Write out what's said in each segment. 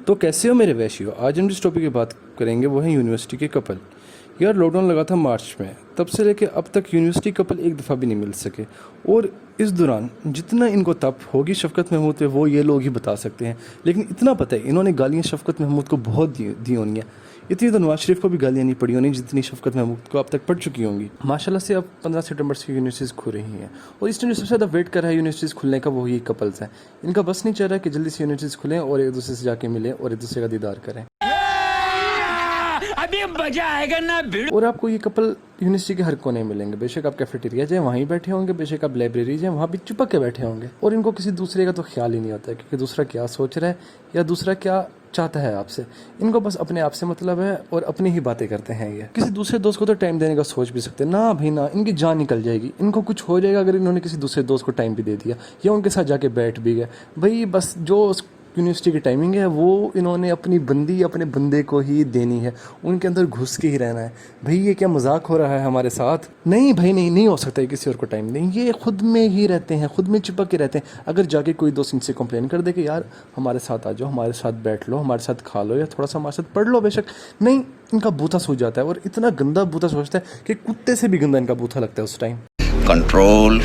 तो कैसे हो मेरे वैश्यो, आज हम जिस टॉपिक की बात करेंगे वो है यूनिवर्सिटी के कपल। यार लॉकडाउन लगा था मार्च में, तब से लेके अब तक यूनिवर्सिटी कपल एक दफ़ा भी नहीं मिल सके। और इस दौरान जितना इनको तप होगी शफ़क़त महमूद पे वो ये लोग ही बता सकते हैं। लेकिन इतना पता है इन्होंने गालियाँ शफ़क़त महमूद को बहुत दी होंगी। इतनी तो नवाज शरीफ को भी गालियाँ नहीं पड़ी होनी जितनी शफ़क़त महमूद को अब तक पड़ चुकी होंगी। माशाल्लाह से अब 15 सितंबर से यूनिवर्सिटीज़ खुल रही हैं और इस टाइम जो सबसे ज़्यादा वेट कर रहा है यूनिवर्सिटीज़ खुलने का वो ये कपल्स हैं। इनका बस नहीं चल रहा कि जल्दी से यूनिवर्सिटीज़ खुलें और एक दूसरे से जाके मिलें और एक दूसरे का दीदार करें। अभी मजा आएगा ना भिड़। और आपको ये कपल यूनिवर्सिटी के हर कोने में मिलेंगे। बेशक आप कैफेटेरिया जाए वहीं बैठे होंगे, बेशक आप लाइब्रेरी जाए वहाँ भी चिपक के बैठे होंगे और इनको किसी दूसरे का तो ख्याल ही नहीं होता है कि दूसरा क्या सोच रहा है या दूसरा क्या चाहता है आपसे। इनको बस अपने आप से मतलब है और अपनी ही बातें करते हैं। ये किसी दूसरे दोस्त को तो टाइम देने का सोच भी सकते हैं ना भाई ना, इनकी जान निकल जाएगी। इनको कुछ हो जाएगा अगर इन्होंने किसी दूसरे दोस्त को टाइम भी दे दिया या उनके साथ जाके बैठ भी गए। भाई बस जो यूनिवर्सिटी की टाइमिंग है वो इन्होंने अपनी बंदी अपने बंदे को ही देनी है, उनके अंदर घुस के ही रहना है। भाई ये क्या मजाक हो रहा है हमारे साथ? नहीं भाई नहीं हो सकता है किसी और को टाइम दें। ये खुद में ही रहते हैं, खुद में चिपक के रहते हैं। अगर जाके कोई दोस्त इनसे कंप्लेन कर दे कि यार हमारे साथ आ जाओ, हमारे साथ बैठ लो, हमारे साथ खा लो या थोड़ा सा हमारे साथ पढ़ लो, बेशक नहीं, इनका बूथा सूझ जाता है और इतना गंदा बूथा सोचता है कि कुत्ते से भी गंदा इनका बूथा लगता है उस टाइम। कंट्रोल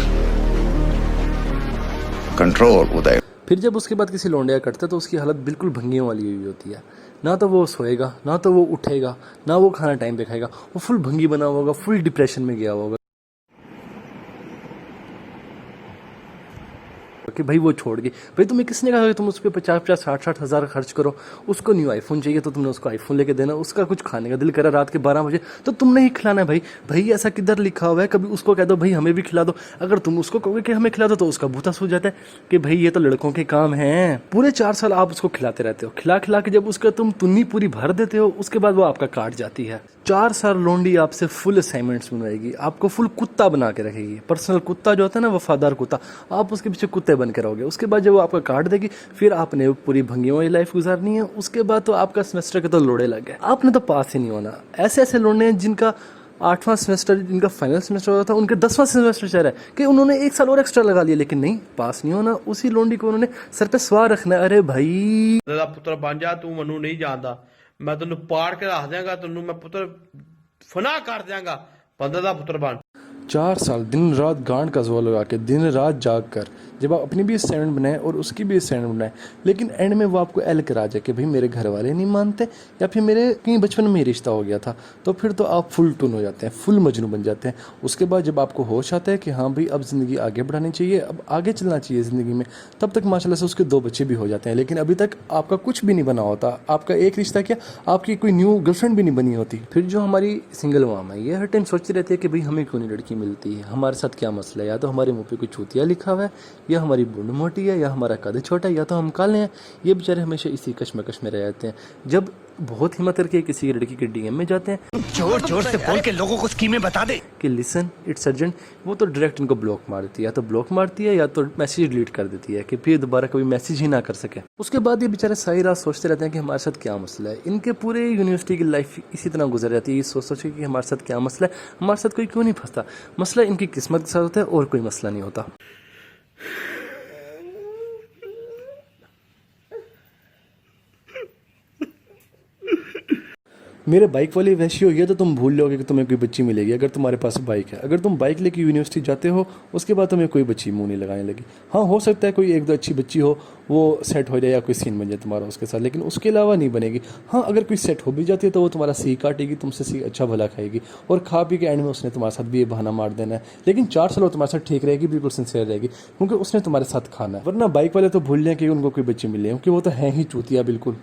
कंट्रोल उदय। फिर जब उसके बाद किसी लौंडिया कटता है तो उसकी हालत बिल्कुल भंगियों वाली हुई होती है। ना तो वो सोएगा, ना तो वो उठेगा, ना वो खाना टाइम पे खाएगा। वो फुल भंगी बना होगा, फुल डिप्रेशन में गया होगा कि भाई वो छोड़ गई। भाई तुम्हें किसने कहा कि तुम उस पर 50-50 60-60 हज़ार खर्च करो? उसको न्यू आईफोन चाहिए तो तुमने उसको आईफोन लेके देना। उसका कुछ खाने का दिल करा रात के 12 बजे तो तुमने ही खिलाना है। भाई ऐसा किधर लिखा हुआ है? कभी उसको कह दो भाई हमें भी खिला दो। अगर तुम उसको कहोगे कि हमें खिला दो तो उसका बूथा सूझ जाता है कि भाई ये तो लड़कों के काम हैं। पूरे 4 साल आप उसको खिलाते रहते हो, खिला खिला के जब उसका तुम तुन्नी पूरी भर देते हो उसके बाद वो आपका काट जाती है। 4 साल लोंडी आपसे फुल असाइनमेंट्स बनवाएगी, आपको फुल कुत्ता बना के रखेगी। पर्सनल कुत्ता जो होता है ना, वफादार कुत्ता, आप उसके पीछे कुत्ते बन के रहोगे। उसके बाद जब वो आपका काट देगी फिर आपने पूरी भंगियों वाली लाइफ गुजारनी है। उसके बाद तो आपका सेमेस्टर के तो लोड़े लग गए, आपने तो पास ही नहीं होना। ऐसे लोड़े हैं जिनका 8वां सेमेस्टर, जिनका फाइनल सेमेस्टर होता था, उनके 10वां सेमेस्टर चल रहा है कि उन्होंने 1 साल और एक्स्ट्रा लगा लिया, लेकिन नहीं, पास नहीं होना। उसी लोंडी को उन्होंने सर पे सवार रखना है। अरे भाई पुत्र बन जा, तू मनु नहीं जानता, मैं तेन पाड़ के रख देंगा, तेन मैं पुत्र फना कर देंगा, बंदे दा पुत्र बन। 4 साल दिन रात गांड का जोर लगा के, दिन रात जाग कर जब आप अपनी भी असाइनमेंट बनाए और उसकी भी असाइनमेंट बनाए, लेकिन एंड में वो आपको एल करा जाए कि भाई मेरे घर वाले नहीं मानते या फिर मेरे कहीं बचपन में ही रिश्ता हो गया था, तो फिर तो आप फुल टून हो जाते हैं, फुल मजनू बन जाते हैं। उसके बाद जब आपको होश आता है कि हाँ भाई अब ज़िंदगी आगे बढ़ानी चाहिए, अब आगे चलना चाहिए ज़िंदगी में, तब तक माशाल्लाह से उसके 2 बच्चे भी हो जाते हैं। लेकिन अभी तक आपका कुछ भी नहीं बना होता, आपका एक रिश्ता क्या, आपकी कोई न्यू गर्लफ्रेंड भी नहीं बनी होती। फिर जो हमारी सिंगल माम है ये हर टाइम सोचती रहती है कि भाई हमें क्यों नहीं लड़की मिलती है, हमारे साथ क्या मसला है। या तो हमारे मुंह पे कोई चूतिया लिखा हुआ है, या हमारी बुंड मोटी है, या हमारा कद छोटा है, या तो हम काले हैं। ये बेचारे हमेशा इसी कश्मकश में रह जाते हैं। जब बहुत हिम्मत करके किसी लड़की के डीएम में जाते हैं, जोर जोर से बोल के लोगों को स्कीमें बता दे कि लिसन इट्स अर्जेंट, वो तो डायरेक्ट इनको ब्लॉक मारती है, या तो ब्लॉक मारती है या तो मैसेज डिलीट कर देती है कि फिर दोबारा कभी मैसेज ही ना कर सके। उसके बाद ये बेचारे सारी रात सोचते रहते हैं कि हमारे साथ क्या मसला है। इनके पूरे यूनिवर्सिटी की लाइफ इसी तरह गुजर जाती है, ये सोच के कि हमारे साथ क्या मसला है, हमारे साथ कोई क्यों नहीं फंसता। मसला इनकी किस्मत के साथ होता है और कोई मसला नहीं होता। मेरे बाइक वाली वैसी हो गया तो तुम भूल जाओगे कि तुम्हें कोई बच्ची मिलेगी अगर तुम्हारे पास बाइक है। अगर तुम बाइक लेके यूनिवर्सिटी जाते हो उसके बाद तुम्हें कोई बच्ची मुंह नहीं लगाने लगी। हाँ हो सकता है कोई 1-2 अच्छी बच्ची हो, वो सेट हो जाए या कोई सीन बन जाए तुम्हारा उसके साथ, लेकिन उसके अलावा नहीं बनेगी। हाँ अगर कोई सेट हो भी जाती है तो वो तुम्हारा सी काटेगी, तुमसे सी अच्छा भला खाएगी और खा पी के एंड में उसने तुम्हारे साथ भी ये बहाना मार देना है। लेकिन 4 साल वो तुम्हारे साथ ठीक रहेगी, बिल्कुल सिंसियर रहेगी, क्योंकि उसने तुम्हारे साथ खाना है। वरना बाइक वाले तो भूल जाए कि उनको कोई बच्ची मिले, क्योंकि वो तो है ही चूतिया बिल्कुल।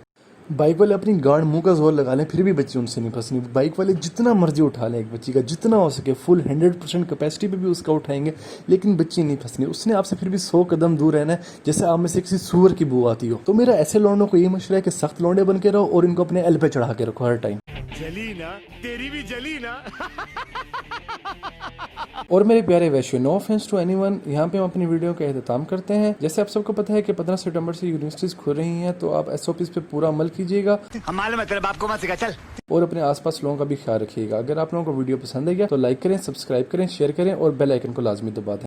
बाइक वाले अपनी गांड मुंह का जोर लगा लें फिर भी बच्ची उनसे नहीं फंसनी। बाइक वाले जितना मर्जी उठा लें एक बच्ची का, जितना हो सके फुल 100% कैपेसिटी पे भी उसका उठाएंगे, लेकिन बच्ची नहीं फंसनी। उसने आपसे फिर भी 100 कदम दूर रहना है, जैसे आप में से किसी सूअर की बू आती हो। तो मेरा ऐसे लौंडों को ये मशवरा है कि सख्त लौंडे बन के रहो और इनको अपने एल पे चढ़ा के रखो हर टाइम। जली ना तेरी भी जली ना। और मेरे प्यारे वैश्यो, नो ऑफेंस टू एनीवन, यहाँ पे हम अपनी वीडियो का एहतमाम करते हैं। जैसे आप सबको पता है कि 15 सितंबर से यूनिवर्सिटीज खुल रही हैं, तो आप SOPs पे पूरा अमल कीजिएगा। मालूम है तेरे बाप को मत सिखा, चल। और अपने आसपास लोगों का भी ख्याल रखिएगा। अगर आप लोगों को वीडियो पसंद आई तो लाइक करें, सब्सक्राइब करें, शेयर करें और बेल आइकन को लाजमी दबा दें।